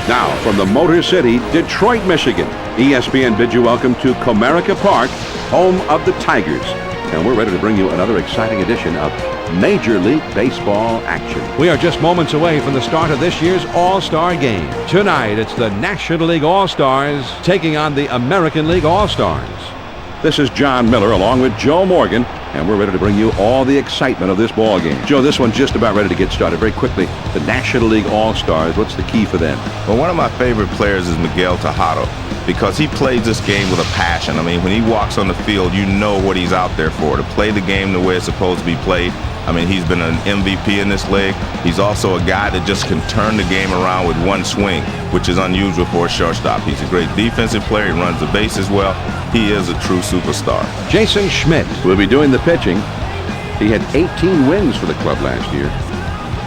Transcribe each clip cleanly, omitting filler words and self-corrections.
Now, from the Motor City, Detroit, Michigan, ESPN bids you welcome to Comerica Park, home of the Tigers. And we're ready to bring you another exciting edition of Major League Baseball action. We are just moments away from the start of this year's All-Star Game. Tonight, it's the National League All-Stars taking on the American League All-Stars. This is John Miller along with Joe Morgan, and we're ready to bring you all the excitement of this ball game. Joe, this one's just about ready to get started. Very quickly, the National League All-Stars, what's the key for them? Well, one of my favorite players is Miguel Tejada, because he plays this game with a passion. I mean, when he walks on the field, you know what he's out there for, to play the game the way it's supposed to be played. I mean, he's been an MVP in this league. He's also a guy that just can turn the game around with one swing, which is unusual for a shortstop. He's a great defensive player. He runs the bases well. He is a true superstar. Jason Schmidt will be doing the pitching. He had 18 wins for the club last year.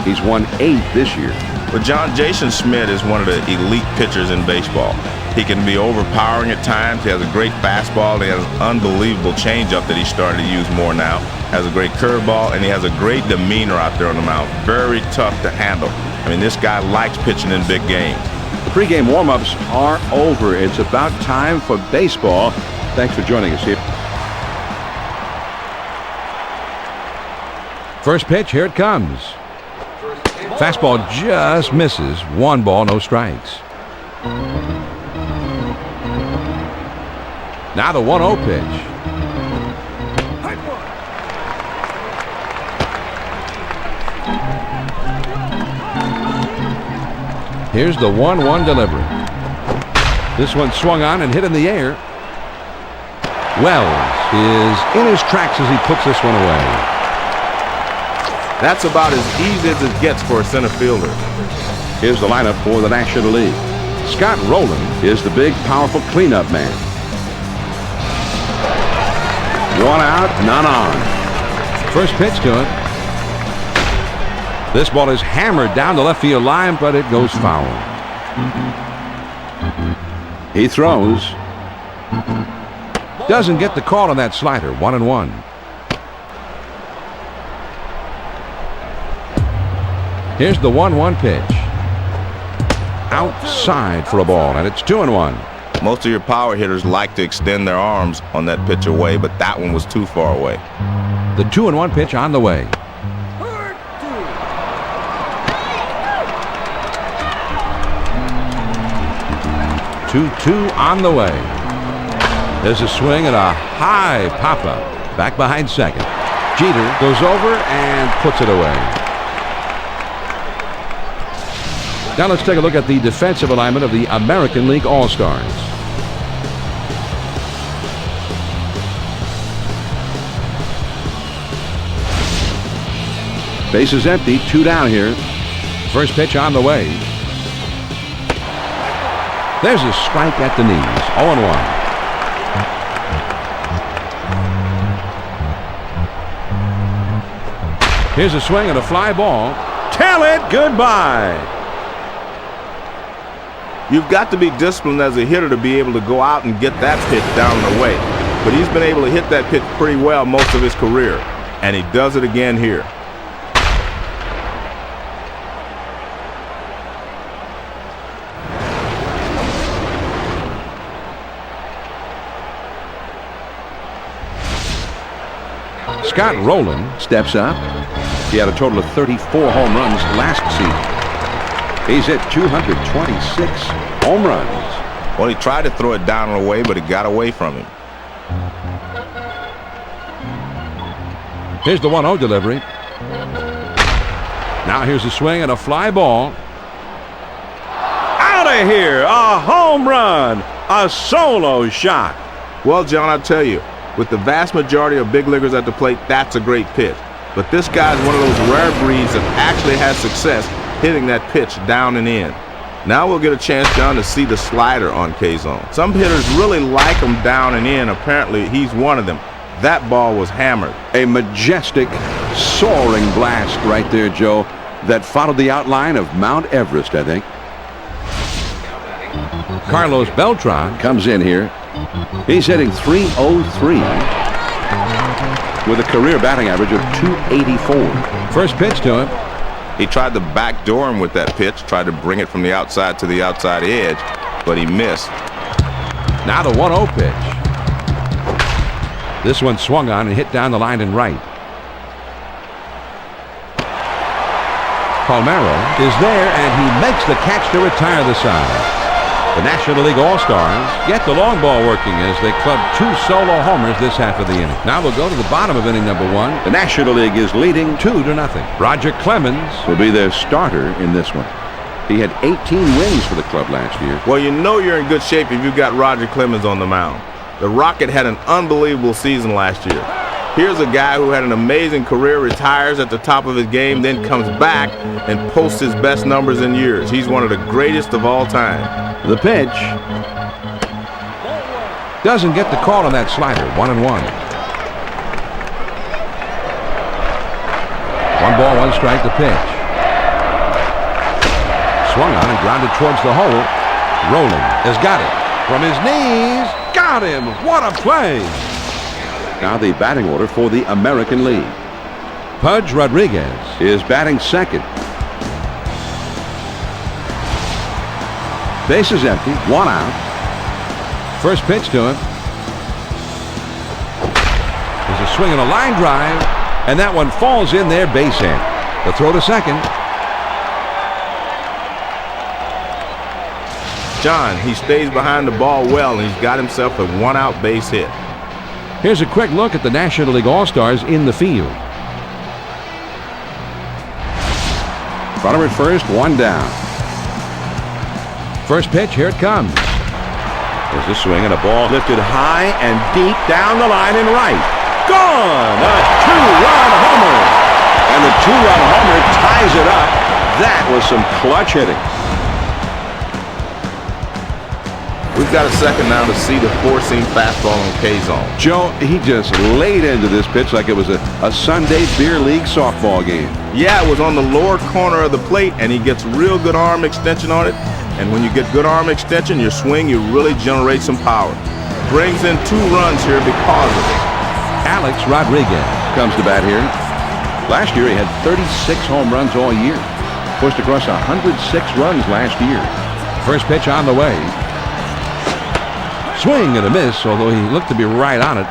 He's won 8 this year. But Jason Schmidt is one of the elite pitchers in baseball. He can be overpowering at times. He has a great fastball. He has an unbelievable changeup that he's starting to use more now. Has a great curveball, and he has a great demeanor out there on the mound. Very tough to handle. I mean, this guy likes pitching in big games. The pregame warm-ups are over. It's about time for baseball. Thanks for joining us here. First pitch, here it comes. Fastball just misses. 1 ball, no strikes. Now the 1-0 pitch. Here's the 1-1 delivery. This one swung on and hit in the air. Wells is in his tracks as he puts this one away. That's about as easy as it gets for a center fielder. Here's the lineup for the National League. Scott Rowland is the big, powerful cleanup man. 1 out, none on. First pitch to it. This ball is hammered down the left field line, but it goes foul. He throws. Doesn't get the call on that slider. 1-1. Here's the 1-1 pitch. Outside for a ball, and it's 2-1. Most of your power hitters like to extend their arms on that pitch away, but that one was too far away. The 2-1 pitch on the way. 2-2 on the way. There's a swing and a high pop-up. Back behind second. Jeter goes over and puts it away. Now let's take a look at the defensive alignment of the American League All-Stars. Base is empty, 2 down here. First pitch on the way. There's a strike at the knees. 0-1. Here's a swing and a fly ball. Tell it goodbye. You've got to be disciplined as a hitter to be able to go out and get that pitch down and away. But he's been able to hit that pitch pretty well most of his career, and he does it again here. Scott Rowland steps up. He had a total of 34 home runs last season. He's hit 226 home runs. Well, he tried to throw it down and away, but it got away from him. Here's the 1-0 delivery. Now here's a swing and a fly ball. Out of here! A home run! A solo shot! Well, John, I'll tell you, with the vast majority of big leaguers at the plate, that's a great pitch. But this guy's one of those rare breeds that actually has success hitting that pitch down and in. Now we'll get a chance, John, to see the slider on K-Zone. Some hitters really like him down and in. Apparently, he's one of them. That ball was hammered. A majestic, soaring blast right there, Joe, that followed the outline of Mount Everest, I think. Carlos Beltran comes in here. He's hitting .303 with a career batting average of .284. First pitch to him. He tried to backdoor him with that pitch, tried to bring it from the outside to the outside edge, but he missed. Now the 1-0 pitch. This one swung on and hit down the line and right. Palmeiro is there, and he makes the catch to retire the side. The National League All-Stars get the long ball working as they club 2 solo homers this half of the inning. Now we'll go to the bottom of inning number 1. The National League is leading 2-0. Roger Clemens will be their starter in this one. He had 18 wins for the club last year. Well, you know you're in good shape if you've got Roger Clemens on the mound. The Rocket had an unbelievable season last year. Here's a guy who had an amazing career, retires at the top of his game, then comes back and posts his best numbers in years. He's one of the greatest of all time. The pitch. Doesn't get the call on that slider. 1-1. 1 ball, 1 strike, the pitch. Swung on and grounded towards the hole. Rolling has got it. From his knees. Got him. What a play. Now the batting order for the American League. Pudge Rodriguez is batting second. Base is empty. 1 out. First pitch to him. There's a swing and a line drive, and that one falls in there, base hit. The throw to second. John, he stays behind the ball well, and he's got himself a 1-out base hit. Here's a quick look at the National League All-Stars in the field. Runner at first, 1 down. First pitch, here it comes. There's a swing and a ball lifted high and deep down the line and right. Gone! A 2-run homer. And the 2-run homer ties it up. That was some clutch hitting. We've got a second now to see the 4-seam fastball on K-zone. Joe, he just laid into this pitch like it was a Sunday beer league softball game. Yeah, it was on the lower corner of the plate, and he gets real good arm extension on it. And when you get good arm extension, your swing, you really generate some power. Brings in 2 runs here because of it. Alex Rodriguez comes to bat here. Last year, he had 36 home runs all year. Pushed across 106 runs last year. First pitch on the way. Swing and a miss, although he looked to be right on it.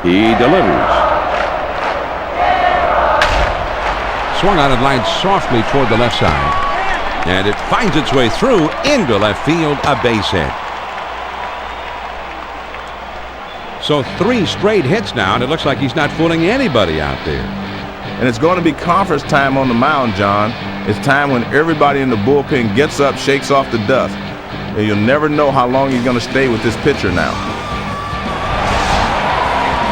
He delivers. Swung on and lined softly toward the left side. And it finds its way through into left field, a base hit. So 3 straight hits now, and it looks like he's not fooling anybody out there. And it's going to be conference time on the mound, John. It's time when everybody in the bullpen gets up, shakes off the dust. And you'll never know how long he's going to stay with this pitcher now.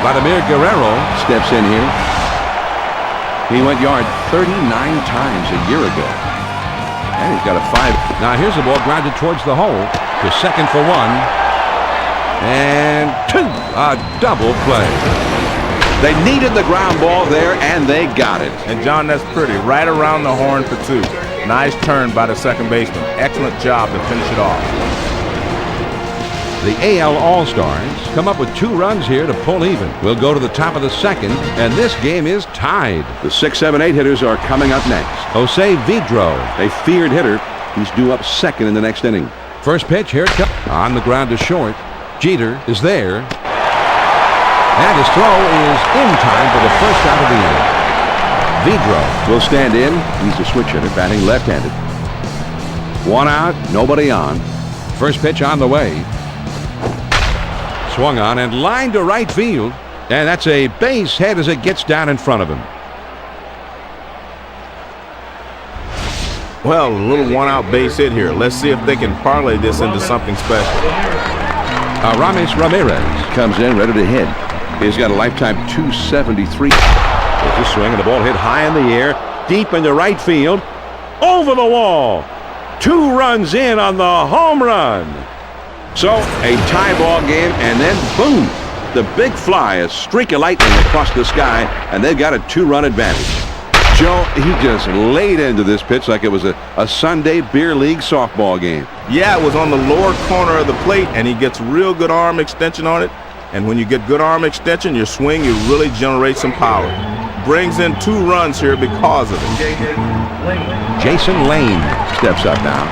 Vladimir Guerrero steps in here. He went yard 39 times a year ago. And he's got a 5. Now here's the ball grounded towards the hole. To second for 1. And 2. A double play. They needed the ground ball there, and they got it. And, John, that's pretty. Right around the horn for 2. Nice turn by the second baseman. Excellent job to finish it off. The AL All-Stars come up with 2 runs here to pull even. We'll go to the top of the second, and this game is tied. The 6, 7, 8 hitters are coming up next. Jose Vidro, a feared hitter. He's due up second in the next inning. First pitch, here it comes. On the ground to short. Jeter is there. And his throw is in time for the first out of the inning. Vidro will stand in. He's a switch hitter, batting left-handed. 1 out, nobody on. First pitch on the way. Swung on and lined to right field. And that's a base hit as it gets down in front of him. Well, a little 1-out base hit here. Let's see if they can parlay this into something special. Aramis Ramirez comes in ready to hit. He's got a lifetime 273. There's a swing and the ball hit high in the air, deep into right field, over the wall. 2 runs in on the home run. So a tie ball game, and then boom, the big fly, a streak of lightning across the sky, and they've got a 2-run advantage. Joe, he just laid into this pitch like it was a Sunday beer league softball game. Yeah, it was on the lower corner of the plate, and he gets real good arm extension on it. And when you get good arm extension, your swing, you really generate some power. Brings in 2 runs here because of it. Jason Lane steps up now.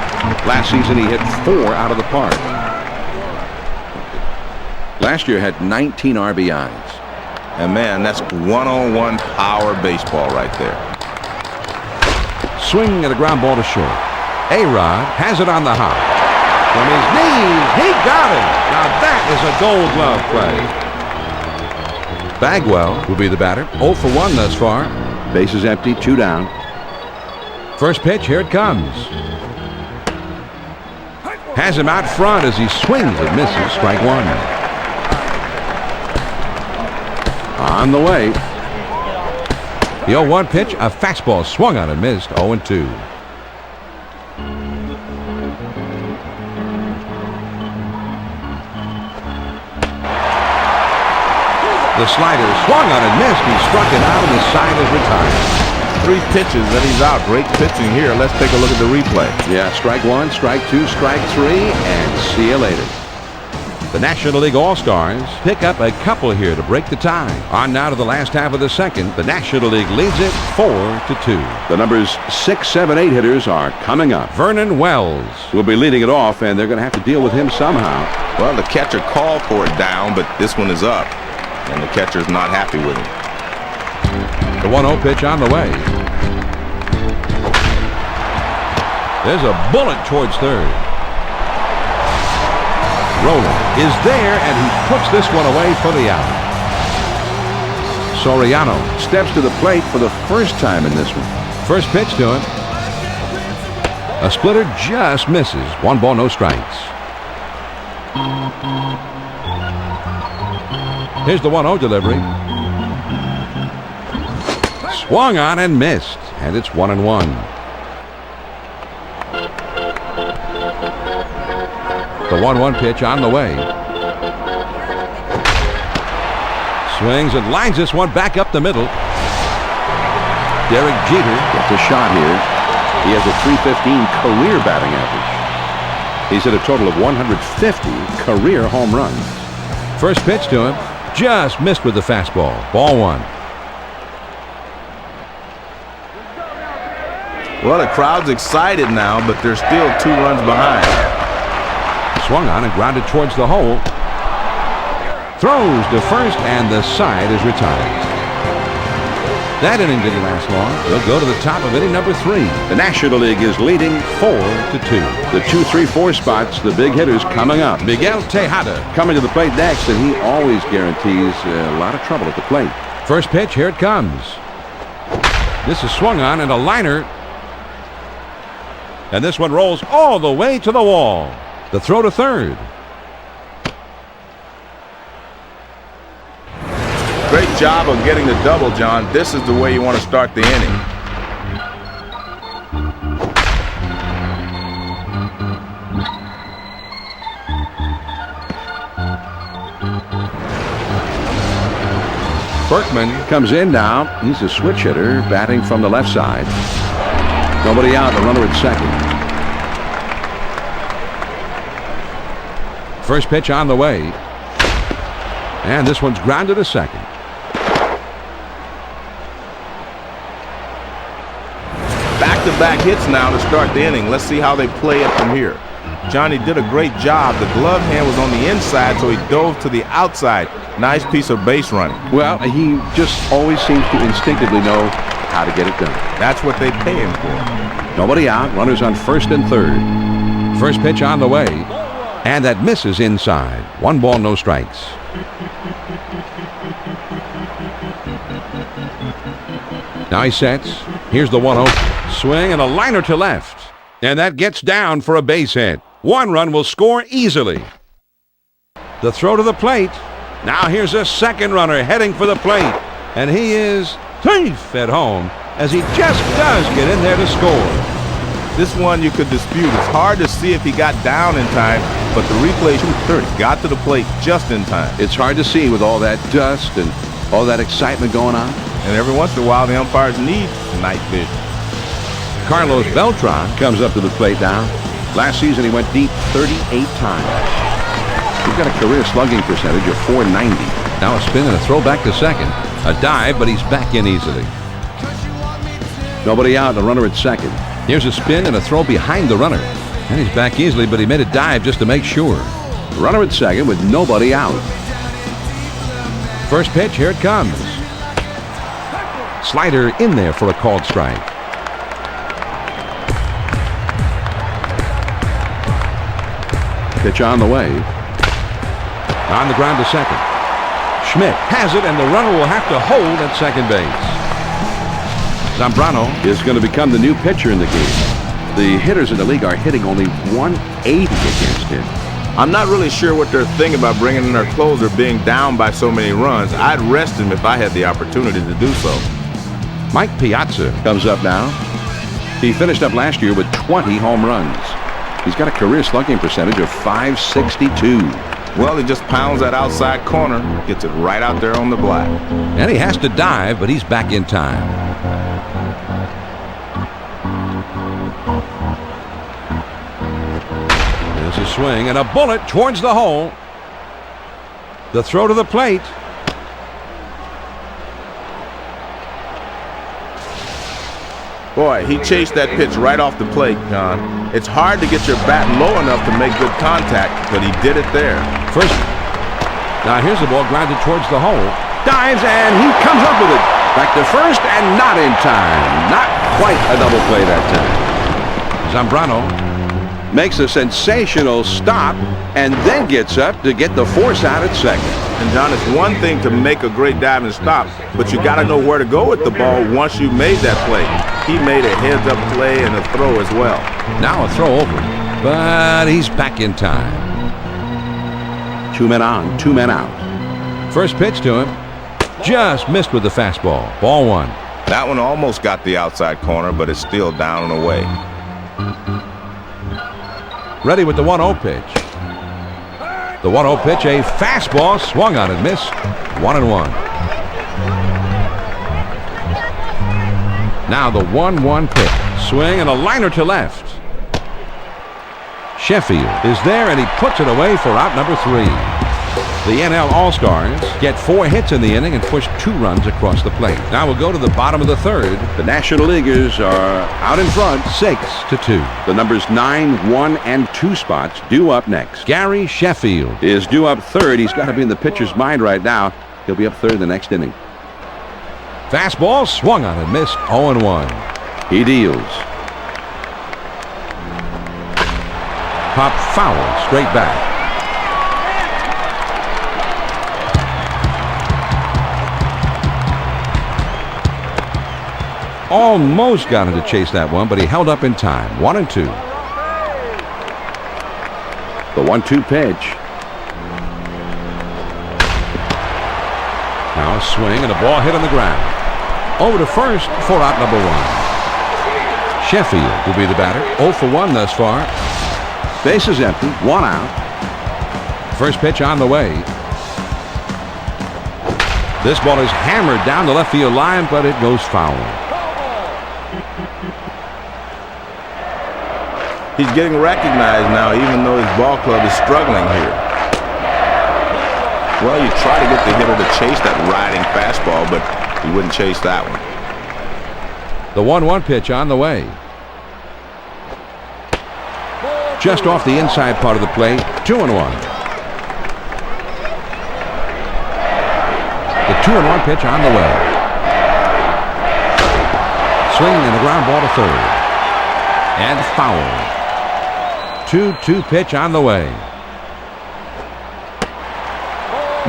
Last season he hit 4 out of the park. Last year had 19 RBIs. And man, that's one-on-one power baseball right there. Swing and a ground ball to short. A-Rod has it on the hop. From his knees, he got it. Now that is a Gold Glove play. Bagwell will be the batter. 0 for 1 thus far. Bases empty, 2 down. First pitch, here it comes. Has him out front as he swings and misses. Strike 1. On the way. The 0-1 pitch, a fastball swung on and missed. 0-2. The slider swung on and missed. He struck it out and the side is retired. 3 pitches and he's out. Great pitching here. Let's take a look at the replay. Yeah, strike 1, strike 2, strike 3, and see you later. The National League All-Stars pick up a couple here to break the tie. On now to the last half of the second. The National League leads it 4-2. The numbers 6, 7, 8 hitters are coming up. Vernon Wells will be leading it off, and they're going to have to deal with him somehow. Well, the catcher called for it down, but this one is up, and the catcher's not happy with him. The 1-0 pitch on the way. There's a bullet towards third. Rowland is there, and he puts this one away for the out. Soriano steps to the plate for the first time in this one. First pitch to him. A splitter just misses. 1 ball, no strikes. Here's the 1-0 delivery. Swung on and missed, and it's 1-1. The 1-1 pitch on the way. Swings and lines this one back up the middle. Derek Jeter gets a shot here. He has a .315 career batting average. He's hit a total of 150 career home runs. First pitch to him. Just missed with the fastball. Ball 1. Well, the crowd's excited now, but they're still 2 runs behind. Swung on and grounded towards the hole. Throws to first, and the side is retired. That inning didn't last long. They'll go to the top of inning number 3. The National League is leading 4-2. The 2, 3, 4 spots, the big hitters coming up. Miguel Tejada coming to the plate next, and he always guarantees a lot of trouble at the plate. First pitch, here it comes. This is swung on and a liner. And this one rolls all the way to the wall. The throw to third. Great job of getting the double, John. This is the way you want to start the inning. Berkman comes in now. He's a switch hitter, batting from the left side. Nobody out, the runner at second. First pitch on the way. And this one's grounded to second. Back-to-back hits now to start the inning. Let's see how they play it from here. Johnny did a great job. The glove hand was on the inside, so he dove to the outside. Nice piece of base running. Well, he just always seems to instinctively know how to get it done. That's what they pay him for. Nobody out. Runners on first and third. First pitch on the way. And that misses inside. 1 ball, no strikes. Now he sets. Here's the 1-0. Swing and a liner to left. And that gets down for a base hit. 1 run will score easily. The throw to the plate. Now here's a second runner heading for the plate. And he is safe at home as he just does get in there to score. This one you could dispute. It's hard to see if he got down in time, but the replay got to the plate just in time. It's hard to see with all that dust and all that excitement going on. And every once in a while, the umpires need night vision. Carlos Beltran comes up to the plate now. Last season, he went deep 38 times. He's got a career slugging percentage of .490. Now a spin and a throw back to second. A dive, but he's back in easily. Nobody out, the runner at second. Here's a spin and a throw behind the runner. And he's back easily, but he made a dive just to make sure. Runner at second with nobody out. First pitch, here it comes. Slider in there for a called strike. Pitch on the way. On the ground to second. Schmidt has it, and the runner will have to hold at second base. Zambrano is going to become the new pitcher in the game. The hitters in the league are hitting only .180 against him. I'm not really sure what they're thinking about bringing in their closer being down by so many runs. I'd rest him if I had the opportunity to do so. Mike Piazza comes up now. He finished up last year with 20 home runs. He's got a career slugging percentage of .562. Well, he just pounds that outside corner, gets it right out there on the black. And he has to dive, but he's back in time. There's a swing and a bullet towards the hole. The throw to the plate. Boy, he chased that pitch right off the plate, John. It's hard to get your bat low enough to make good contact, but he did it there. First. Now here's the ball grounded towards the hole. Dives, and he comes up with it. Back to first, and not in time. Not quite a double play that time. Zambrano makes a sensational stop and then gets up to get the force out at second. And John, it's one thing to make a great dive and stop, but you got to know where to go with the ball once you made that play. He made a heads-up play and a throw as well. Now a throw over, but he's back in time. 2 men on, 2 men out. First pitch to him. Just missed with the fastball. Ball 1. That one almost got the outside corner, but it's still down and away. Ready with the 1-0 pitch. The 1-0 pitch, a fastball, swung on and missed. 1-1. Now the 1-1 pitch. Swing and a liner to left. Sheffield is there, and he puts it away for out number 3. The NL All-Stars get 4 hits in the inning and push 2 runs across the plate. Now we'll go to the bottom of the 3rd. The National Leaguers are out in front, 6-2. The numbers 9, 1, and 2 spots due up next. Gary Sheffield is due up 3rd. He's got to be in the pitcher's mind right now. He'll be up 3rd the next inning. Fastball swung on and missed. 0-1. He deals. Pop foul straight back. Almost got him to chase that one, but he held up in time. 1-2. The 1-2 pitch. Now a swing and a ball hit on the ground. Over to first for out number 1. Sheffield will be the batter. 0 for 1 thus far. Base is empty. 1 out. First pitch on the way. This ball is hammered down the left field line, but it goes foul. He's getting recognized now, even though his ball club is struggling here. Well, you try to get the hitter to chase that riding fastball, but he wouldn't chase that one. The 1-1 pitch on the way. Just off the inside part of the plate. 2-1. The 2-1 pitch on the way. Swing and a ground ball to third. And foul. 2-2 pitch on the way.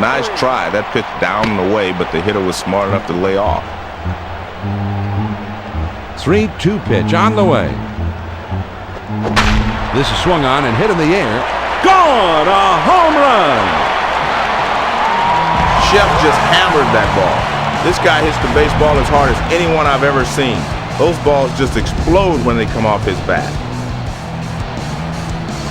Nice try. That pitch down and away, but the hitter was smart enough to lay off. 3-2 pitch on the way. This is swung on and hit in the air. Gone! A home run! Shep just hammered that ball. This guy hits the baseball as hard as anyone I've ever seen. Those balls just explode when they come off his bat.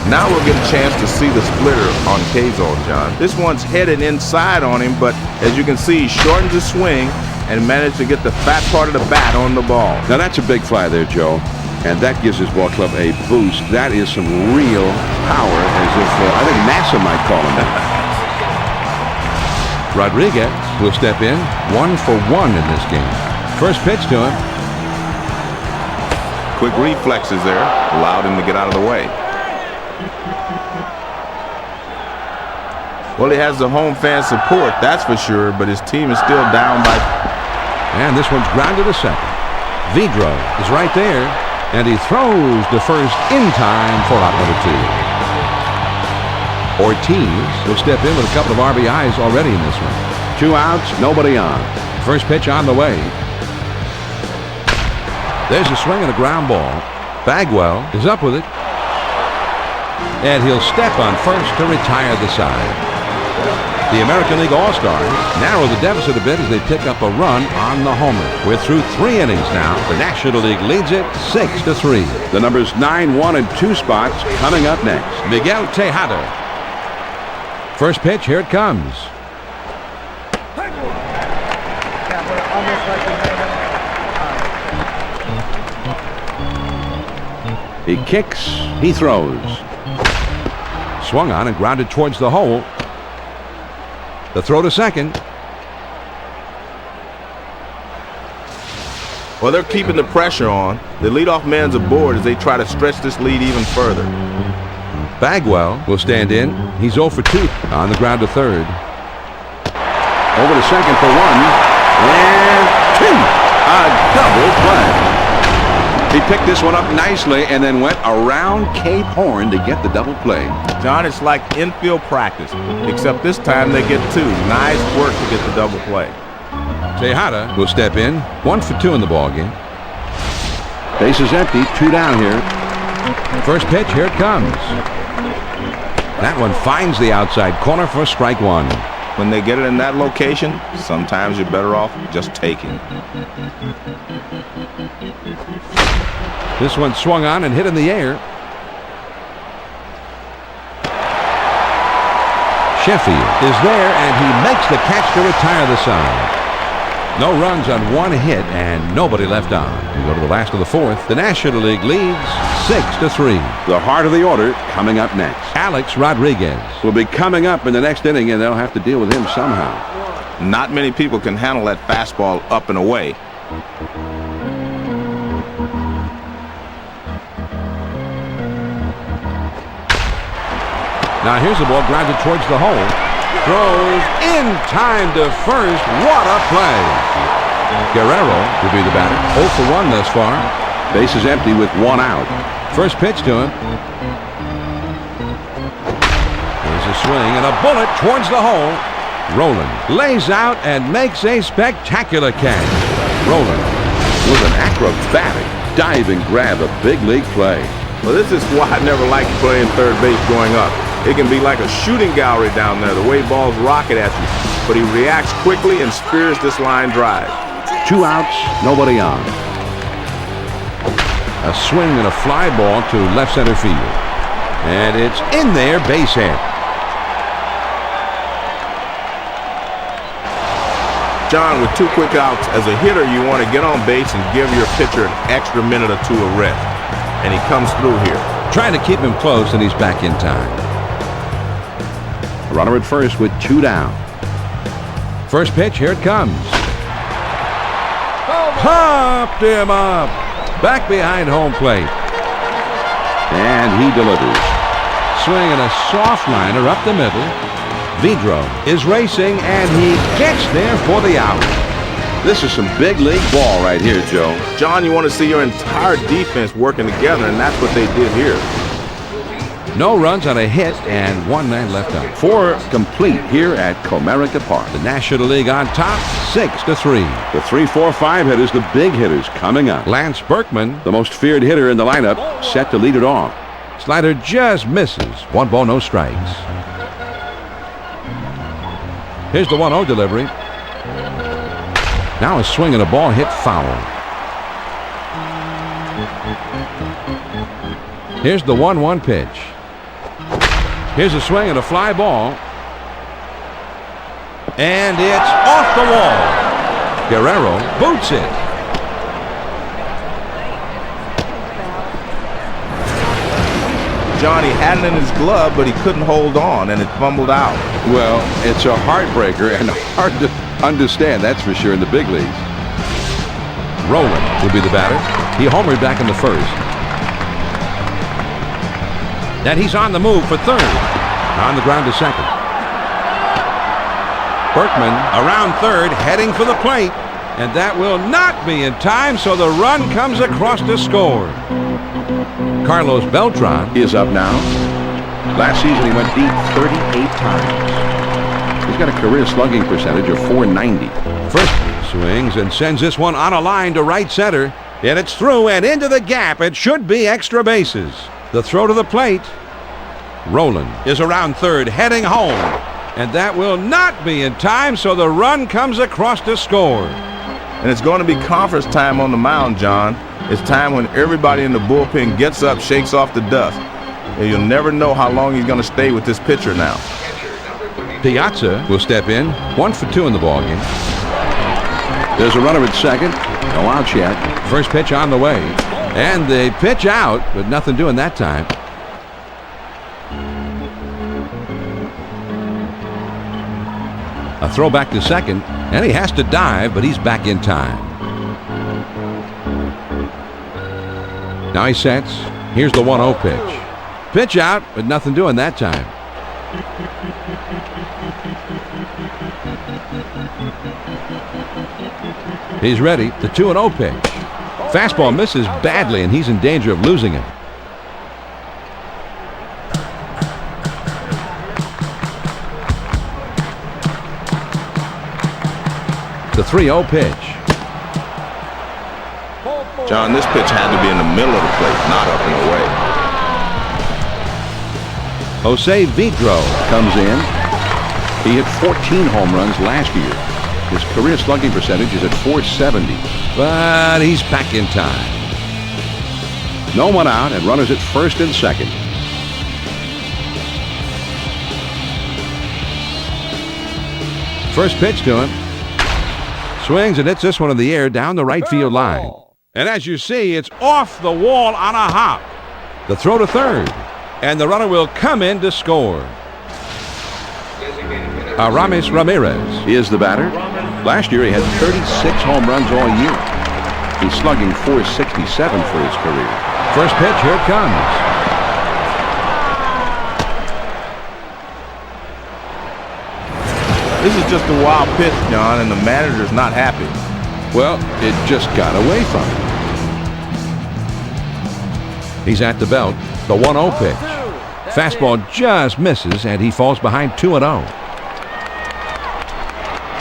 Now we'll get a chance to see the splitter on K-Zone, John. This one's headed inside on him, but as you can see, he shortens his swing and managed to get the fat part of the bat on the ball. Now that's a big fly there, Joe. And that gives his ball club a boost. That is some real power, as if, I think NASA might call him that. Rodriguez will step in, 1 for 1 in this game. First pitch to him. Quick reflexes there, allowed him to get out of the way. Well, he has the home fan support, that's for sure, but his team is still down by... And this one's grounded to second. Vidro is right there, and he throws to first in time for out number 2. Ortiz will step in with a couple of RBIs already in this one. 2 outs, nobody on. First pitch on the way. There's a swing and a ground ball. Bagwell is up with it. And he'll step on first to retire the side. The American League All-Stars narrow the deficit a bit as they pick up a run on the homer. We're through 3 innings now. The National League leads it 6-3. The numbers 9, 1, and 2 spots coming up next. Miguel Tejada. First pitch, here it comes. He kicks, he throws. Swung on and grounded towards the hole. The throw to second. Well, they're keeping the pressure on. The leadoff man's aboard as they try to stretch this lead even further. Bagwell will stand in. He's 0 for 2 on the ground to third. Over to second for 1. And 2. A double play. He picked this one up nicely and then went around Cape Horn to get the double play. John, it's like infield practice, except this time they get 2. Nice work to get the double play. Tejada will step in. 1 for 2 in the ballgame. Base is empty. 2 down here. First pitch, here it comes. That one finds the outside corner for strike 1. When they get it in that location, sometimes you're better off just taking. This one swung on and hit in the air. Sheffield is there, and he makes the catch to retire the side. No runs on 1 hit and nobody left on. We go to the last of the 4th. The National League leads 6-3. The heart of the order coming up next. Alex Rodriguez Will be coming up in the next inning, and they'll have to deal with him somehow. Not many people can handle that fastball up and away. Now here's the ball grounded towards the hole. Throws in time to first. What a play. Guerrero will be the batter. 0 for 1 thus far. Base is empty with 1 out. First pitch to him. There's a swing and a bullet towards the hole. Roland lays out and makes a spectacular catch. Roland With an acrobatic diving grab, a big league play. Well, this is why I never liked playing third base growing up. It can be like a shooting gallery down there, the way balls rocket at you. But he reacts quickly and spears this line drive. 2 outs, nobody on. A swing and a fly ball to left center field. And it's in there, base hit. John, with 2 quick outs, as a hitter, you want to get on base and give your pitcher an extra minute or 2 of rest. And he comes through here. Trying to keep him close, and he's back in time. Runner at first with 2 down. First pitch, here it comes. Popped him up. Back behind home plate. And he delivers. Swing and a soft liner up the middle. Vidro is racing, and he gets there for the out. This is some big league ball right here, Joe. John, you want to see your entire defense working together, and that's what they did here. No runs on a hit and 1 man left on. 4 complete here at Comerica Park. The National League on top, 6-3. The 3-4-5 hitters, the big hitters coming up. Lance Berkman, The most feared hitter in the lineup, set to lead it off. slider just misses. 1 ball, no strikes. Here's the 1-0 delivery. Now a swing and a ball hit foul. Here's the 1-1 pitch. Here's a swing and a fly ball. And it's off the wall. Guerrero boots it. John, he had it in his glove, but he couldn't hold on, and it fumbled out. Well, it's a heartbreaker and hard to understand, that's for sure, in the big leagues. Rowland will be the batter. He homered back in the first. And he's on the move for third. On the ground to second. Berkman around third, heading for the plate. And that will not be in time, so the run comes across to score. Carlos Beltran is up now. Last season he went deep 38 times. He's got a career slugging percentage of .490. First swings and sends this one on a line to right center. And it's through and into the gap. It should be extra bases. The throw to the plate. Rowland is around third, heading home. And that will not be in time, so the run comes across to score. And it's going to be conference time on the mound, John. It's time when everybody in the bullpen gets up, shakes off the dust. And you'll never know how long he's going to stay with this pitcher now. Piazza will step in. 1 for 2 in the ballgame. There's a runner at second. No outs yet. First pitch on the way. And they pitch out, but nothing doing that time. A throw back to second, and he has to dive, but he's back in time. Now he sets. Here's the 1-0 pitch. Pitch out, but nothing doing that time. He's ready. The 2-0 pitch. Fastball misses badly, and he's in danger of losing it. The 3-0 pitch. John, this pitch had to be in the middle of the plate, not up and away. Jose Vidro comes in. He hit 14 home runs last year. His career slugging percentage is at .470. But he's back in time. No one out and runners at first and second. First pitch to him. Swings and hits this one in the air down the right field line. And as you see, it's off the wall on a hop. The throw to third. And the runner will come in to score. Aramis Ramirez is the batter. Last year he had 36 home runs all year. He's slugging .467 for his career. First pitch, here it comes. This is just a wild pitch, John, and the manager's not happy. Well, it just got away from him. He's at the belt. The 1-0 pitch. Fastball just misses, and he falls behind 2-0.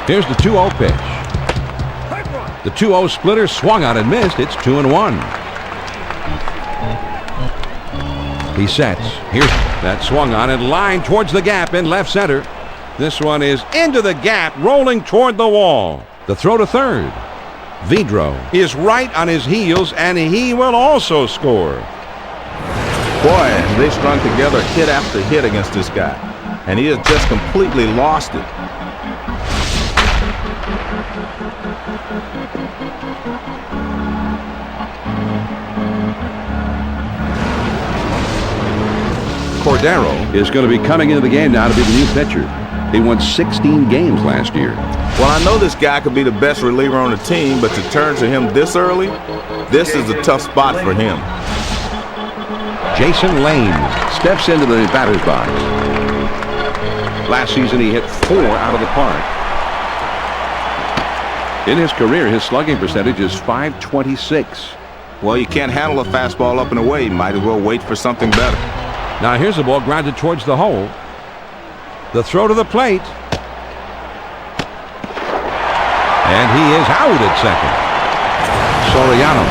Here's the 2-0 pitch. The 2-0 splitter swung on and missed. It's 2-1. He sets. Here's that swung on and lined towards the gap in left center. This one is into the gap, rolling toward the wall. The throw to third. Vidro is right on his heels, and he will also score. Boy, they strung together hit after hit against this guy, and he has just completely lost it. Cordero is going to be coming into the game now to be the new pitcher. He won 16 games last year. Well, I know this guy could be the best reliever on the team, but to turn to him this early, this is a tough spot for him. Jason Lane steps into the batter's box. Last season he hit 4 out of the park. In his career, his slugging percentage is .526. Well, you can't handle a fastball up and away. You might as well wait for something better. Now here's the ball grounded towards the hole. The throw to the plate. And he is out at second. Soriano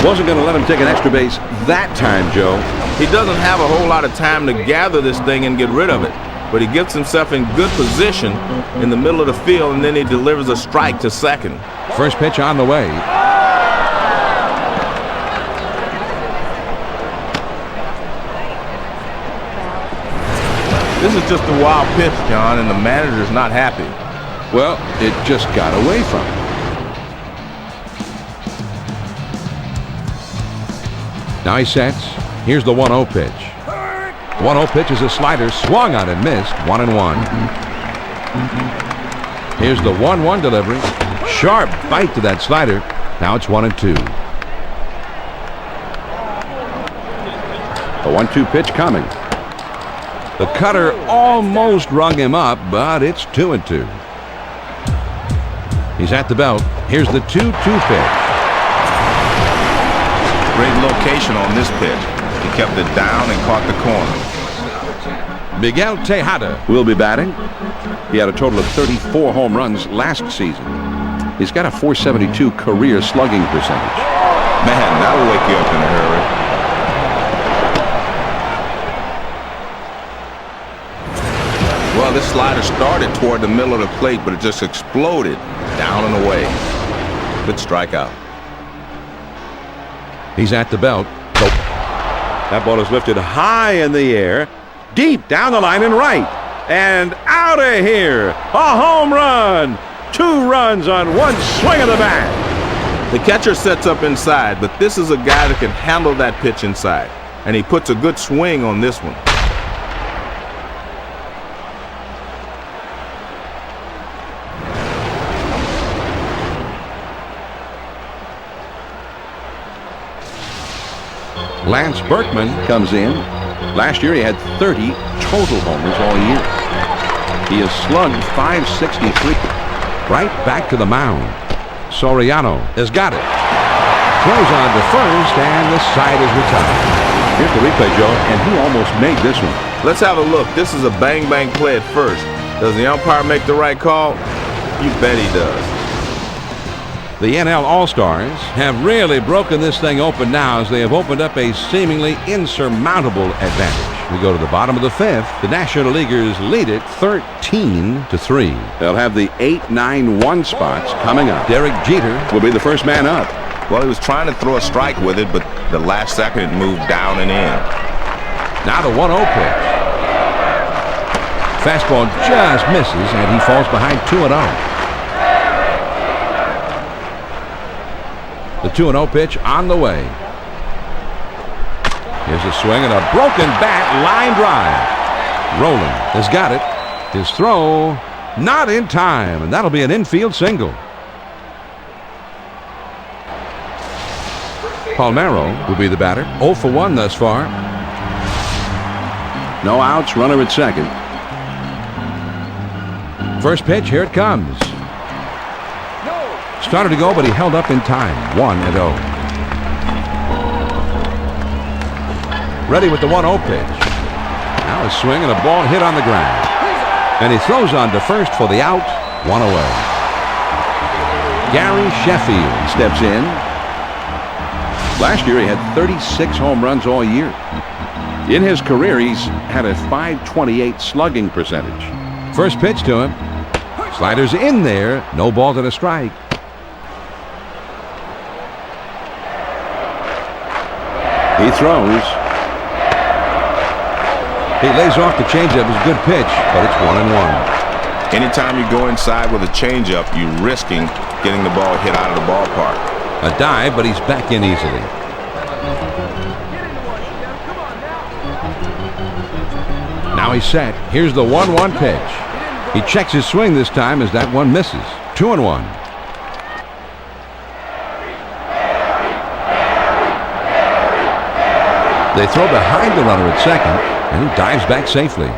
wasn't going to let him take an extra base that time, Joe. He doesn't have a whole lot of time to gather this thing and get rid of it. But he gets himself in good position in the middle of the field, and then he delivers a strike to second. First pitch on the way. This is just a wild pitch, John, and the manager's not happy. Well, it just got away from him. Now he sets. Here's the 1-0 pitch. 1-0 pitch is a slider, swung on and missed. 1-1. Here's the 1-1 delivery. Sharp bite to that slider. Now it's 1-2. A 1-2 pitch coming. The cutter almost rung him up, but it's 2-2. He's at the belt. Here's the 2-2 pitch. Great location on this pitch. He kept it down and caught the corner. Miguel Tejada will be batting. He had a total of 34 home runs last season. He's got a .472 career slugging percentage. Man, that'll wake you up in a hurry. Well, this slider started toward the middle of the plate, but it just exploded down and away. Good strikeout. He's at the belt. That ball is lifted high in the air, deep down the line and right. And out of here. A home run. 2 runs on one swing of the bat. The catcher sets up inside, but this is a guy that can handle that pitch inside. And he puts a good swing on this one. Lance Berkman comes in. Last year he had 30 total homers all year. He has slugged .563. right back to the mound. Soriano has got it. Throws on to first, and the side is retired. Here's the replay, Joe, and he almost made this one. Let's have a look. This is a bang-bang play at first. Does the umpire make the right call? You bet he does. The NL All-Stars have really broken this thing open now as they have opened up a seemingly insurmountable advantage. We go to the bottom of the 5th. The National Leaguers lead it 13-3. They'll have the 8-9-1 spots coming up. Derek Jeter will be the first man up. Well, he was trying to throw a strike with it, but the last second it moved down and in. Now the 1-0 pitch. Fastball just misses, and he falls behind 2-0. The 2-0 pitch on the way. Here's a swing and a broken bat, line drive. Rowland has got it. His throw not in time, and that'll be an infield single. Palmeiro will be the batter. 0 for 1 thus far. No outs, runner at second. First pitch, here it comes. Started to go, but he held up in time. 1-0. Ready with the 1-0 pitch. Now a swing and a ball hit on the ground. And he throws on to first for the out. 1 away. Gary Sheffield steps in. Last year he had 36 home runs all year. In his career he's had a .528 slugging percentage. First pitch to him. Sliders in there. No ball and a strike. He throws. He lays off the changeup. It's a good pitch, but it's 1-1. Anytime you go inside with a changeup, you're risking getting the ball hit out of the ballpark. A dive, but he's back in easily. Now he's set. Here's the 1-1 pitch. He checks his swing this time as that one misses. 2-1. They throw behind the runner at second, and he dives back safely.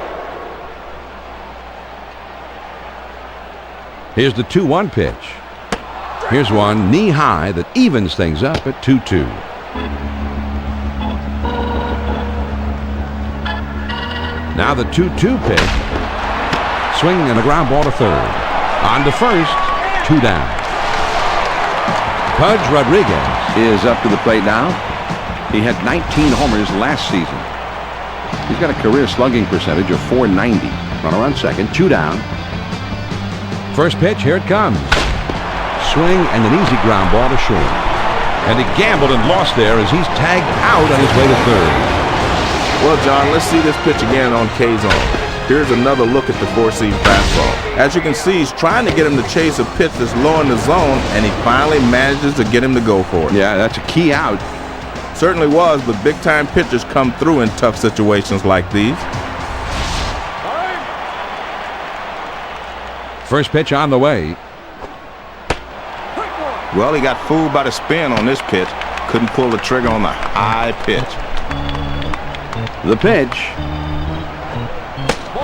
Here's the 2-1 pitch. Here's one knee high that evens things up at 2-2. Now the 2-2 pitch. Swing and a ground ball to third. On to first. 2 down. Pudge Rodriguez is up to the plate now. He had 19 homers last season. He's got a career slugging percentage of .490. Runner on second. 2 down. First pitch, here it comes. Swing and an easy ground ball to short. And he gambled and lost there as he's tagged out on his way to third. Well, John, let's see this pitch again on K-zone. Here's another look at the 4-seam fastball. As you can see, he's trying to get him to chase a pitch that's low in the zone, and he finally manages to get him to go for it. Yeah, that's a key out. Certainly was, but big-time pitchers come through in tough situations like these. First pitch on the way. Well, he got fooled by the spin on this pitch. Couldn't pull the trigger on the high pitch. The pitch.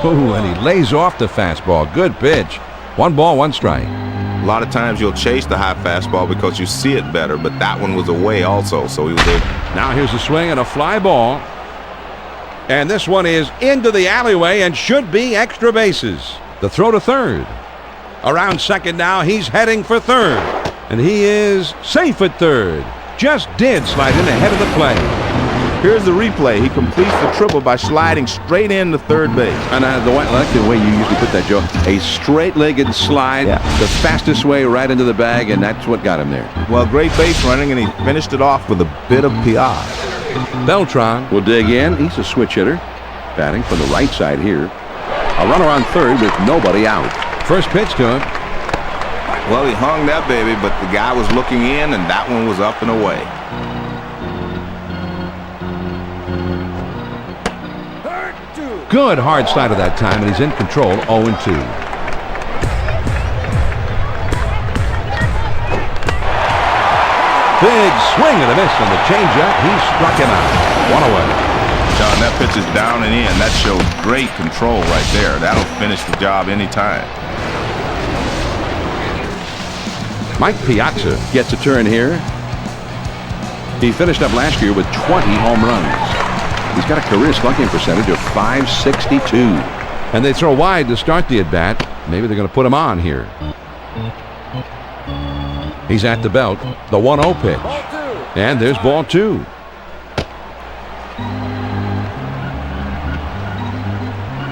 Ooh, and he lays off the fastball. Good pitch. 1 ball, 1 strike. A lot of times you'll chase the high fastball because you see it better, but that one was away also, so he was able. Now here's a swing and a fly ball. And this one is into the alleyway and should be extra bases. The throw to third. Around second now, he's heading for third. And he is safe at third. Just did slide in ahead of the play. Here's the replay. He completes the triple by sliding straight into third base. And I like the way you usually put that, Joe. A straight-legged slide, the fastest way right into the bag, and that's what got him there. Well, great base running, and he finished it off with a bit of piaffe. Beltran will dig in. He's a switch hitter, batting from the right side here. A runner on third with nobody out. First pitch to him. Well, he hung that baby, but the guy was looking in, and that one was up and away. Good hard slider that time, and he's in control, 0-2. Big swing and a miss on the changeup. He struck him out. 1 away. John, that pitch is down and in. That shows great control right there. That'll finish the job anytime. Mike Piazza gets a turn here. He finished up last year with 20 home runs. He's got a career slugging percentage of .562. And they throw wide to start the at-bat. Maybe they're going to put him on here. He's at the belt. The 1-0 pitch. And there's ball 2.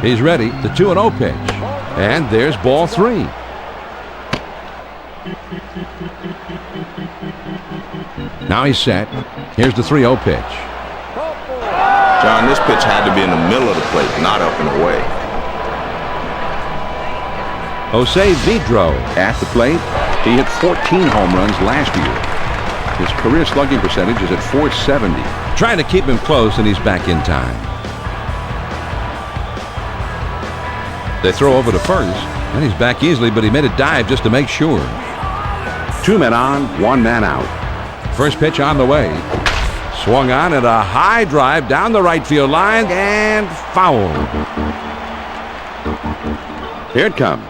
He's ready. The 2-0 pitch. And there's ball 3. Now he's set. Here's the 3-0 pitch. John, this pitch had to be in the middle of the plate, not up and away. Jose Vidro at the plate. He hit 14 home runs last year. His career slugging percentage is at .470. Trying to keep him close, and he's back in time. They throw over to first, and he's back easily, but he made a dive just to make sure. 2 men on, 1 man out. First pitch on the way. Swung on at a high drive down the right field line and foul. Here it comes.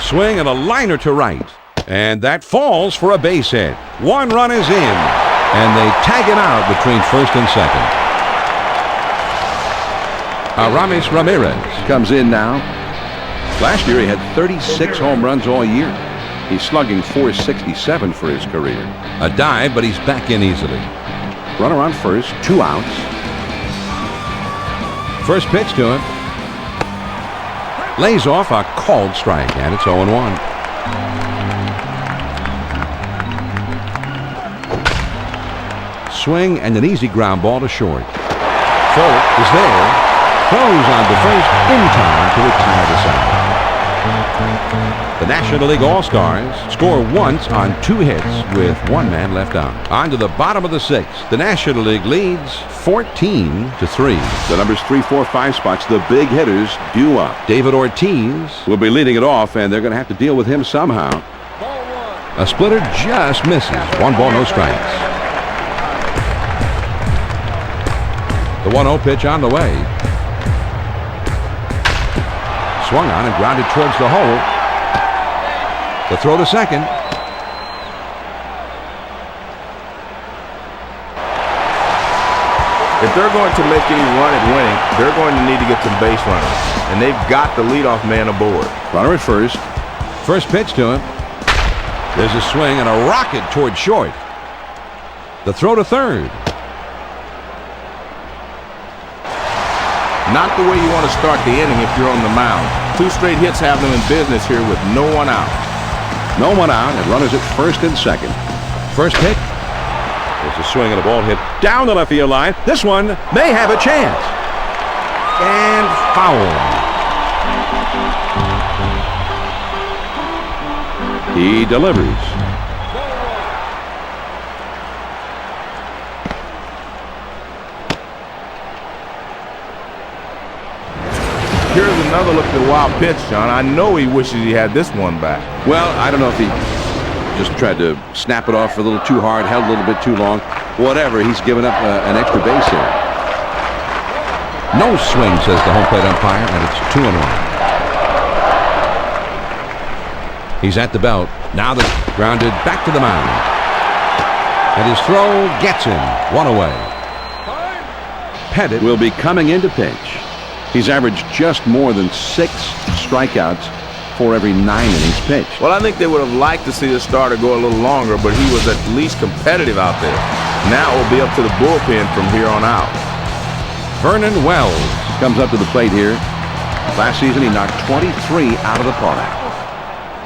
Swing and a liner to right. And that falls for a base hit. 1 run is in. And they tag him out between first and second. Aramis Ramirez comes in now. Last year he had 36 home runs all year. He's slugging .467 for his career. A dive, but he's back in easily. Runner on first, 2 outs. First pitch to him. Lays off a called strike, and it's 0-1. Swing and an easy ground ball to short. Folt is there. Throws on to first in time to retire the side. The National League All-Stars score once on 2 hits with 1 man left on. On to the bottom of the 6th. The National League leads 14-3. The numbers 3, 4, 5 spots, the big hitters due up. David Ortiz will be leading it off, and they're going to have to deal with him somehow. A splitter just misses. 1 ball, no strikes. The 1-0 pitch on the way. Swung on and grounded towards the hole. The throw to second. If they're going to make any run at winning, they're going to need to get some base runners. And they've got the leadoff man aboard. Runner at first. First pitch to him. There's a swing and a rocket toward short. The throw to third. Not the way you want to start the inning if you're on the mound. 2 straight hits have them in business here with no one out. No one out, and runners at first and second. First hit. There's a swing and a ball hit down the left field line. This one may have a chance. And foul. He delivers. another look at the wild pitch, John. I know he wishes he had this one back. Well, I don't know if he just tried to snap it off a little too hard, held a little bit too long. Whatever, he's given up an extra base here. No swing, says the home plate umpire, and it's 2-1. He's at the belt. Now the grounded back to the mound. And his throw gets him. One away. Pettit will be coming in to pitch. He's averaged just more than 6 strikeouts for every 9 innings pitched. Well, I think they would have liked to see the starter go a little longer, but he was at least competitive out there. Now it will be up to the bullpen from here on out. Vernon Wells comes up to the plate here. Last season, he knocked 23 out of the park.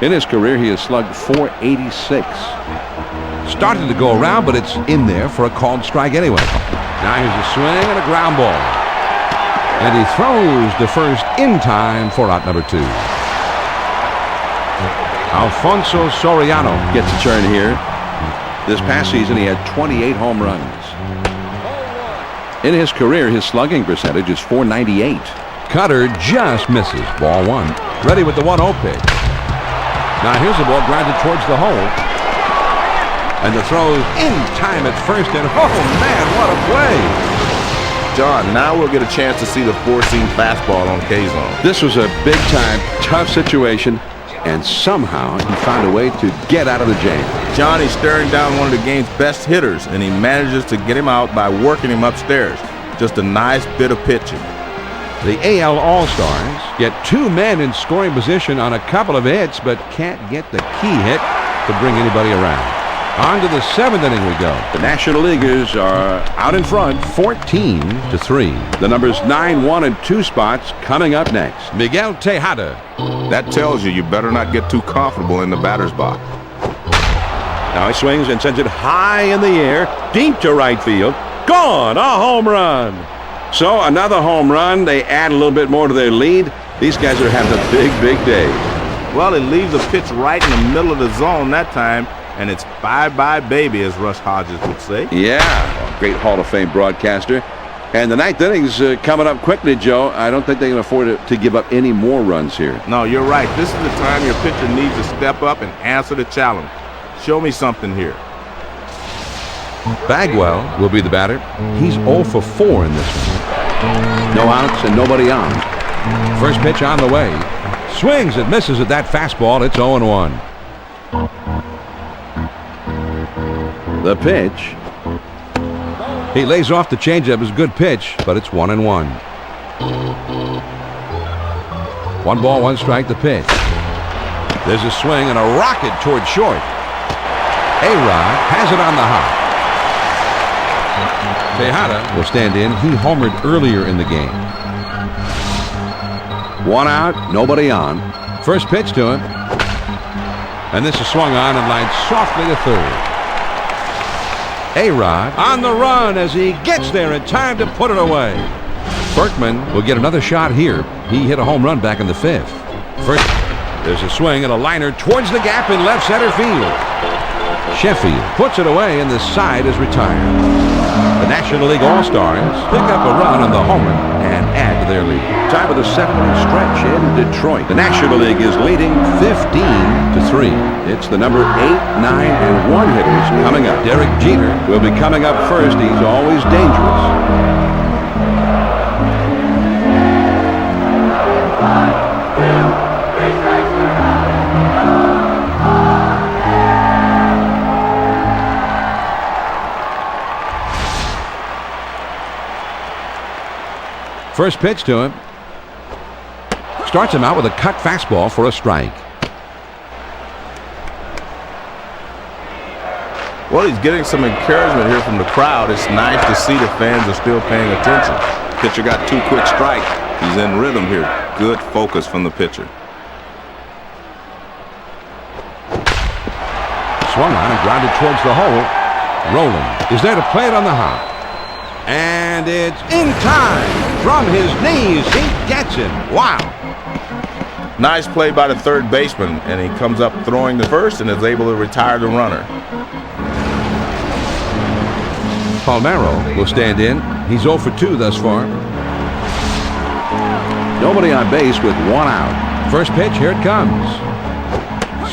In his career, he has slugged .486. Started to go around, but it's in there for a called strike anyway. Now here's a swing and a ground ball. And he throws to first in time for out number 2. Alfonso Soriano gets a turn here. This past season, he had 28 home runs. In his career, his slugging percentage is .498. Cutter just misses. Ball 1. Ready with the 1-0 pitch. Now here's the ball grounded towards the hole. And the throw's in time at first. And oh man, what a play. John, now we'll get a chance to see the 4-seam fastball on K-zone. This was a big-time, tough situation. And somehow he found a way to get out of the jam. John, he's staring down one of the game's best hitters, and he manages to get him out by working him upstairs. Just a nice bit of pitching. The AL All-Stars get 2 men in scoring position on a couple of hits, but can't get the key hit to bring anybody around. On to the 7th inning we go. The National Leaguers are out in front, 14-3. The numbers 9, 1, and 2 spots coming up next. Miguel Tejada. That tells you better not get too comfortable in the batter's box. Now he swings and sends it high in the air, deep to right field. Gone! A home run! So another home run. They add a little bit more to their lead. These guys are having a big, big day. Well, they leave the pitch right in the middle of the zone that time. And it's bye-bye baby, as Rush Hodges would say. Yeah, great Hall of Fame broadcaster. And the 9th inning's coming up quickly, Joe. I don't think they can afford to give up any more runs here. No, you're right. This is the time your pitcher needs to step up and answer the challenge. Show me something here. Bagwell will be the batter. He's 0 for 4 in this one. No outs and nobody on. First pitch on the way. Swings and misses at that fastball. It's 0-1. The pitch. He lays off the changeup. It's a good pitch, but it's 1-1. 1 ball, 1 strike. The pitch. There's a swing and a rocket toward short. A-Rod has it on the hop. Tejada will stand in. He homered earlier in the game. 1 out, nobody on. First pitch to him. And this is swung on and lined softly to third. A-Rod on the run as he gets there in time to put it away. Berkman will get another shot here. He hit a home run back in the 5th. First, there's a swing and a liner towards the gap in left center field. Sheffield puts it away and the side is retired. The National League All-Stars pick up a run on the homer and add to their lead. Time of the 7th stretch in Detroit. The National League is leading 15-3. It's the number 8, 9, and 1 hitters coming up. Derek Jeter will be coming up first. He's always dangerous. First pitch to him. Starts him out with a cut fastball for a strike. Well, he's getting some encouragement here from the crowd. It's nice to see the fans are still paying attention. Pitcher got 2 quick strikes. He's in rhythm here. Good focus from the pitcher. Swung on and grounded towards the hole. Rowland is there to play it on the hop. And it's in time. From his knees, he gets it. Wow. Nice play by the third baseman, and he comes up throwing the first and is able to retire the runner. Palmeiro will stand in. He's 0 for 2 thus far. Nobody on base with one out. First pitch, here it comes.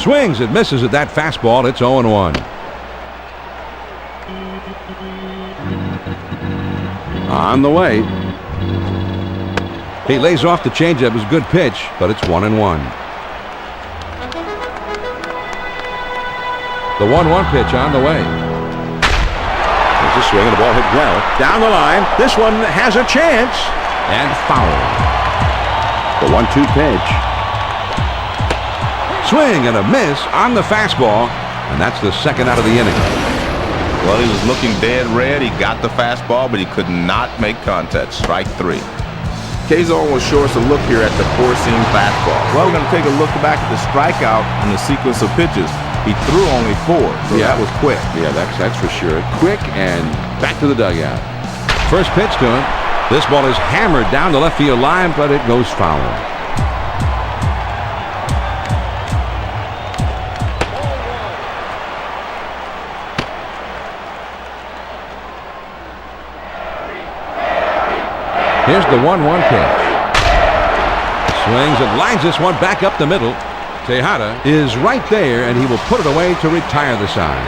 Swings and misses at that fastball. It's 0-1. On the way. He lays off the changeup. It was a good pitch, but it's 1-1. The 1-1 pitch on the way. There's a swing and the ball hit well. Down the line. This one has a chance. And foul. The 1-2 pitch. Swing and a miss on the fastball. And that's the second out of the inning. Well, he was looking dead red. He got the fastball, but he could not make contact. Strike 3. K-Zone will show us a look here at the four-seam fastball. Well, we're going to take a look back at the strikeout and the sequence of pitches. He threw only 4, so that was quick. Yeah, that's for sure. Quick and back to the dugout. First pitch to him. This ball is hammered down the left field line, but it goes foul. Here's the 1-1 pitch. Swings and lines this one back up the middle. Tejada is right there, and he will put it away to retire the side.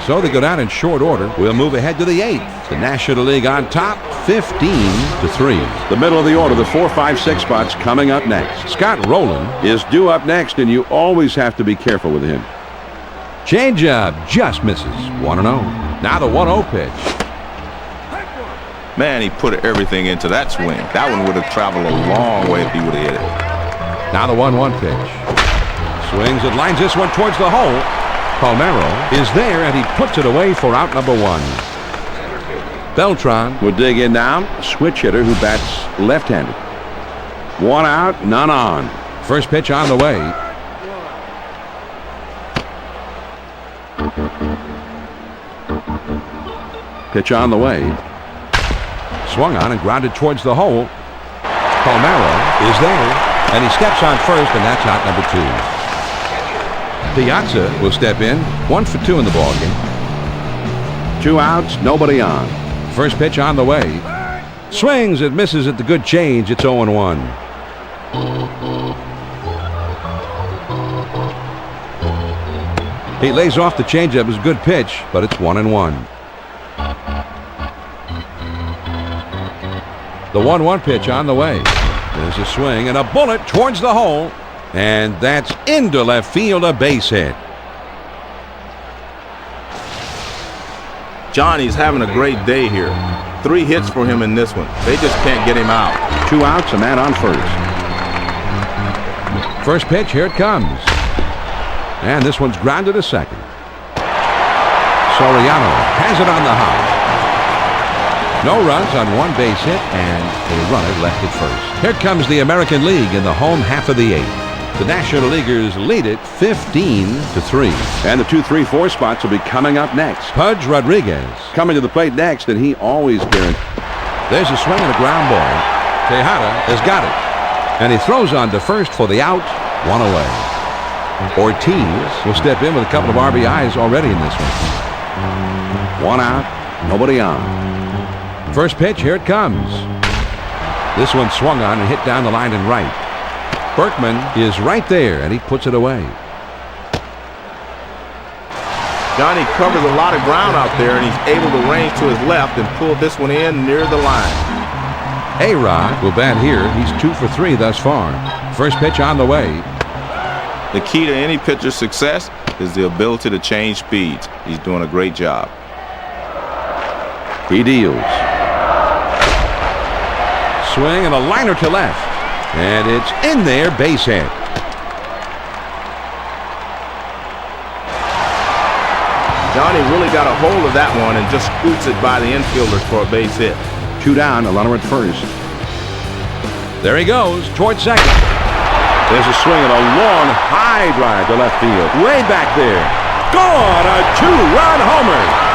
So they go down in short order. We'll move ahead to the 8th. The National League on top, 15-3. The middle of the order, the 4, 5, 6 spots coming up next. Scott Rowland Is due up next, and you always have to be careful with him. changeup just misses. 1-0. Now the 1-0 pitch. Man, he put everything into that swing. That one would have traveled a long way if he would have hit it. Now the 1-1 pitch. Swings and lines this one towards the hole. Palmeiro is there, and he puts it away for out number 1. Beltran We'll dig in now. Switch hitter who bats left-handed. 1 out, none on. First pitch on the way. Pitch on the way. Swung on and grounded towards the hole. Palmeiro is there, and he steps on first, and that's out number 2. Piazza will step in. 1 for 2 in the ballgame. 2 outs, nobody on. First pitch on the way. Swings and misses at the good change. It's 0-1. He lays off the changeup. It's a good pitch, but it's 1-1. The 1-1 pitch on the way. There's a swing and a bullet towards the hole. And that's into left field, a base hit. Johnny's having a great day here. 3 hits for him in this one. They just can't get him out. 2 outs, a man on first. First pitch, here it comes. And this one's grounded to second. Soriano has it on the hop. No runs on 1 base hit and a runner left at first. Here comes the American League in the home half of the 8th. The National Leaguers lead it 15-3. And the 2, 3, 4 spots will be coming up next. Pudge Rodriguez Coming to the plate next, and he always guarantees. There's a swing and a ground ball. Tejada has got it. And he throws on to first for the out. 1 away. Ortiz will step in with a couple of RBIs already in this one. 1 out, nobody on. First pitch, here it comes. This one swung on and hit down the line and right. Berkman is right there, and he puts it away. Johnny covers a lot of ground out there, and he's able to range to his left and pull this one in near the line. A-Rod will bat here. He's 2 for 3 thus far. First pitch on the way. The key to any pitcher's success is the ability to change speeds. He's doing a great job. He deals. Swing and a liner to left. And it's in there, base hit. Johnny really got a hold of that one and just scoots it by the infielders for a base hit. 2 down, a runner at first. There he goes, towards second. There's a swing and a long high drive to left field. Way back there. Gone, a 2-run homer.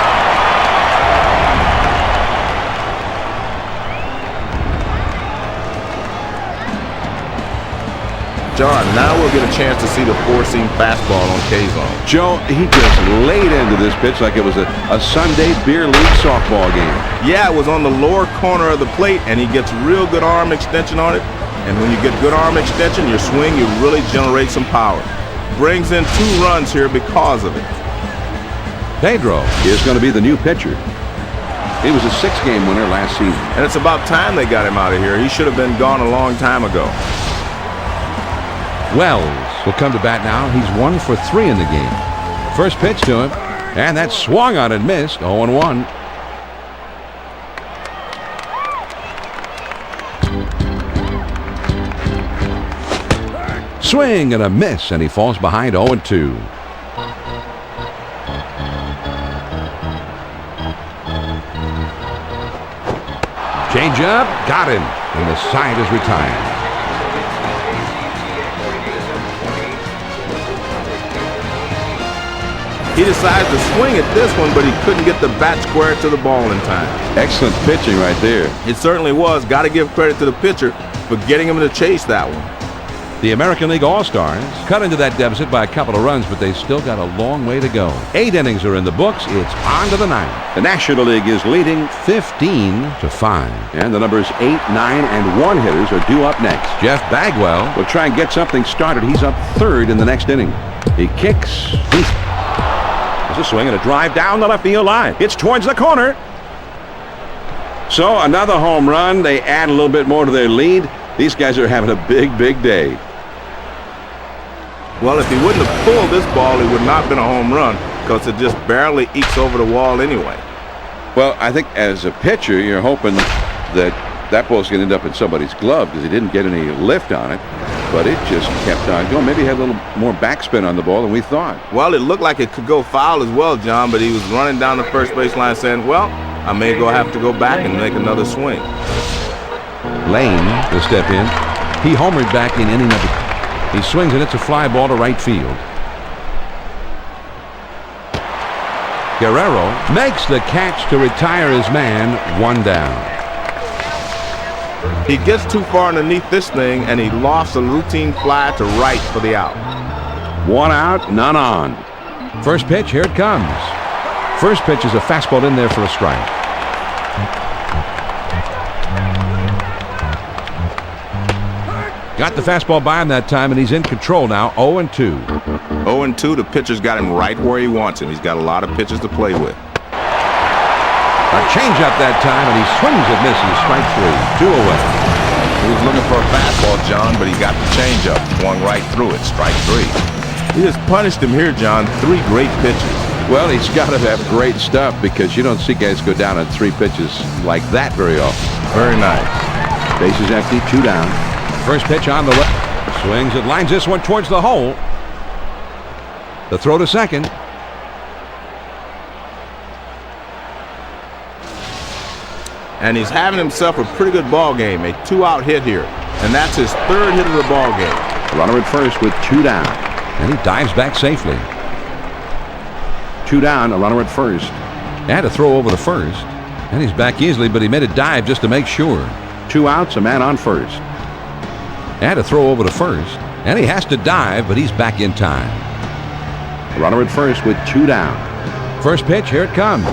John, now we'll get a chance to see the four-seam fastball on K-zone. Joe, he just laid into this pitch like it was a Sunday beer league softball game. Yeah, it was on the lower corner of the plate, and he gets real good arm extension on it. And when you get good arm extension, your swing, you really generate some power. Brings in 2 runs here because of it. Pedro is going to be the new pitcher. He was a 6-game winner last season. And it's about time they got him out of here. He should have been gone a long time ago. Wells will come to bat now. He's 1 for 3 in the game. First pitch to him, and that swung on and missed. 0-1. Swing and a miss, and he falls behind 0-2. Change up, got him, and the side is retired. He decides to swing at this one, but he couldn't get the bat square to the ball in time. Excellent pitching right there. It certainly was. Got to give credit to the pitcher for getting him to chase that one. The American League All-Stars cut into that deficit by a couple of runs, but they still got a long way to go. 8 innings are in the books. It's on to the 9th. The National League is leading 15-5. And the numbers 8, 9, and 1 hitters are due up next. Jeff Bagwell will try and get something started. He's up 3rd in the next inning. He kicks. There's a swing and a drive down the left field line. It's towards the corner. So another home run. They add a little bit more to their lead. These guys are having a big, big day. Well, if he wouldn't have pulled this ball, it would not have been a home run because it just barely ekes over the wall anyway. Well, I think as a pitcher, you're hoping that ball's going to end up in somebody's glove because he didn't get any lift on it. But it just kept on going. Maybe he had a little more backspin on the ball than we thought. Well, it looked like it could go foul as well, John, but he was running down the first baseline saying, well, I may have to go back and make another swing. Lane will step in. He homered back in inning number. He swings and it's a fly ball to right field. Guerrero makes the catch to retire his man. 1 down. He gets too far underneath this thing, and he lofts a routine fly to right for the out. 1 out, none on. First pitch, here it comes. First pitch is a fastball in there for a strike. Got the fastball by him that time, and he's in control now. 0-2. 0-2, the pitcher's got him right where he wants him. He's got a lot of pitches to play with. A changeup that time, and he swings and misses. Strike 3. 2 away. He was looking for a fastball, John, but he got the changeup. Swung right through it. Strike 3. He just punished him here, John. 3 great pitches. Well, he's got to have great stuff because you don't see guys go down on 3 pitches like that very often. Very nice. Bases empty, 2 down. First pitch on the left. Swings it, lines this one towards the hole. The throw to second. And he's having himself a pretty good ball game. A 2-out hit here. And that's his 3rd hit of the ball game. Runner at first with 2 down. And he dives back safely. 2 down, a runner at first. Had to throw over the first. And he's back easily, but he made a dive just to make sure. 2 outs, a man on first. Had to throw over the first. And he has to dive, but he's back in time. Runner at first with 2 down. First pitch, here it comes.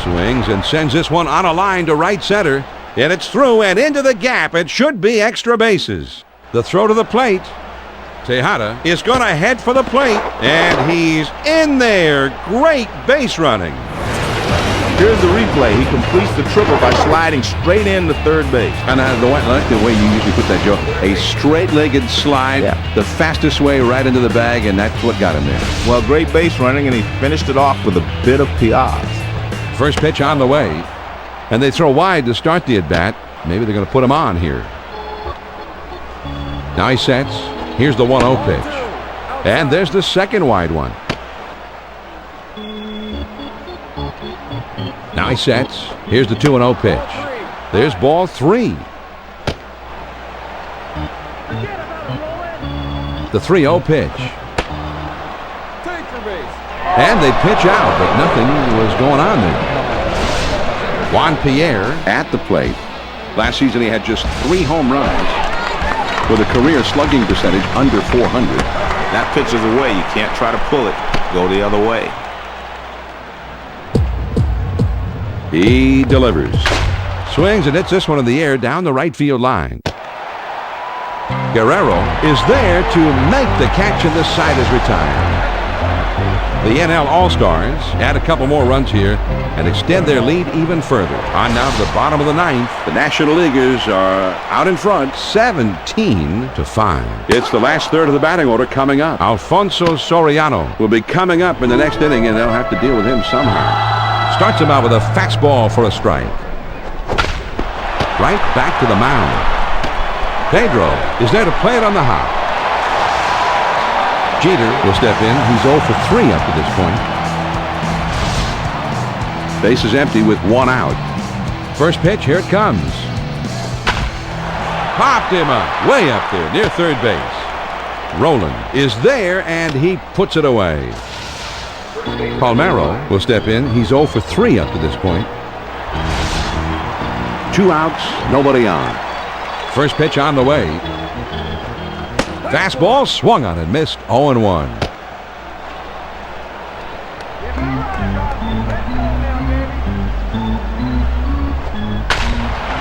Swings and sends this one on a line to right center. And it's through and into the gap. It should be extra bases. The throw to the plate. Tejada is going to head for the plate. And he's in there. Great base running. Here's the replay. He completes the triple by sliding straight into third base. And I like the way you usually put that, Joe. A straight-legged slide, the fastest way right into the bag, and that's what got him there. Well, great base running, and he finished it off with a bit of piazz. First pitch on the way. And they throw wide to start the at-bat. Maybe they're going to put him on here. Now he sets. Here's the 1-0 pitch. And there's the second wide one. Now he sets. Here's the 2-0 pitch. There's ball 3. The 3-0 pitch. And they pitch out, but nothing was going on there. Juan Pierre at the plate. Last season he had just 3 home runs. with a career slugging percentage under .400. That pitch is away. You can't try to pull it. Go the other way. He delivers. Swings and hits this one in the air down the right field line. Guerrero is there to make the catch, and this side is retired. The NL All-Stars add a couple more runs here and extend their lead even further. On now to the bottom of the ninth. The National Leaguers are out in front, 17-5. It's the last third of the batting order coming up. Alfonso Soriano Will be coming up in the next inning, and they'll have to deal with him somehow. starts him out with a fastball for a strike. Right back to the mound. Pedro is there to play it on the hop. Jeter will step in. He's 0 for 3 up to this point. Base is empty with 1 out. First pitch, here it comes. Popped him up, way up there, near third base. Roland is there, and he puts it away. Palmeiro will step in. He's 0 for 3 up to this point. 2 outs, nobody on. First pitch on the way. Fastball swung on and missed. 0-1.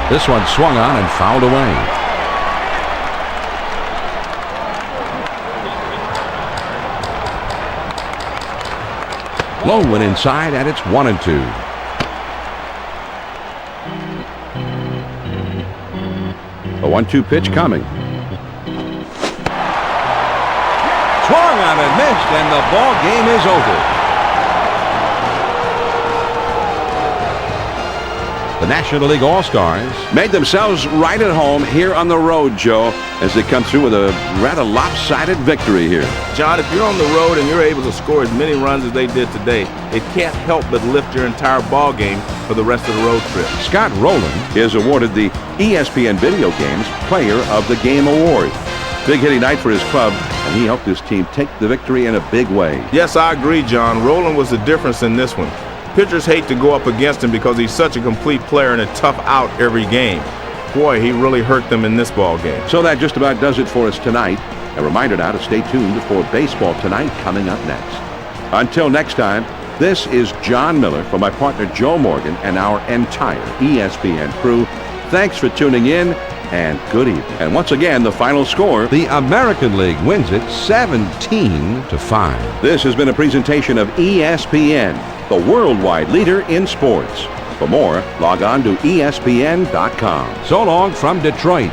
This one swung on and fouled away. Low went inside, and it's 1-2. A 1-2 pitch coming. Swung on and missed, and the ball game is over. The National League All-Stars Made themselves right at home here on the road, Joe, as they come through with a rather lopsided victory here. John, if you're on the road and you're able to score as many runs as they did today, it can't help but lift your entire ball game for the rest of the road trip. Scott Rowland Is awarded the ESPN Video Games Player of the Game Award. Big hitting night for his club, and he helped his team take the victory in a big way. Yes, I agree, John. Roland was the difference in this one. Pitchers hate to go up against him because he's such a complete player and a tough out every game. Boy, he really hurt them in this ball game. So that just about does it for us tonight. A reminder now to stay tuned for baseball tonight coming up next. Until next time, this is John Miller for my partner Joe Morgan and our entire ESPN crew. Thanks for tuning in, and good evening. And once again, the final score. The American League wins it 17-5. This has been a presentation of ESPN, the worldwide leader in sports. For more, log on to ESPN.com. So long from Detroit.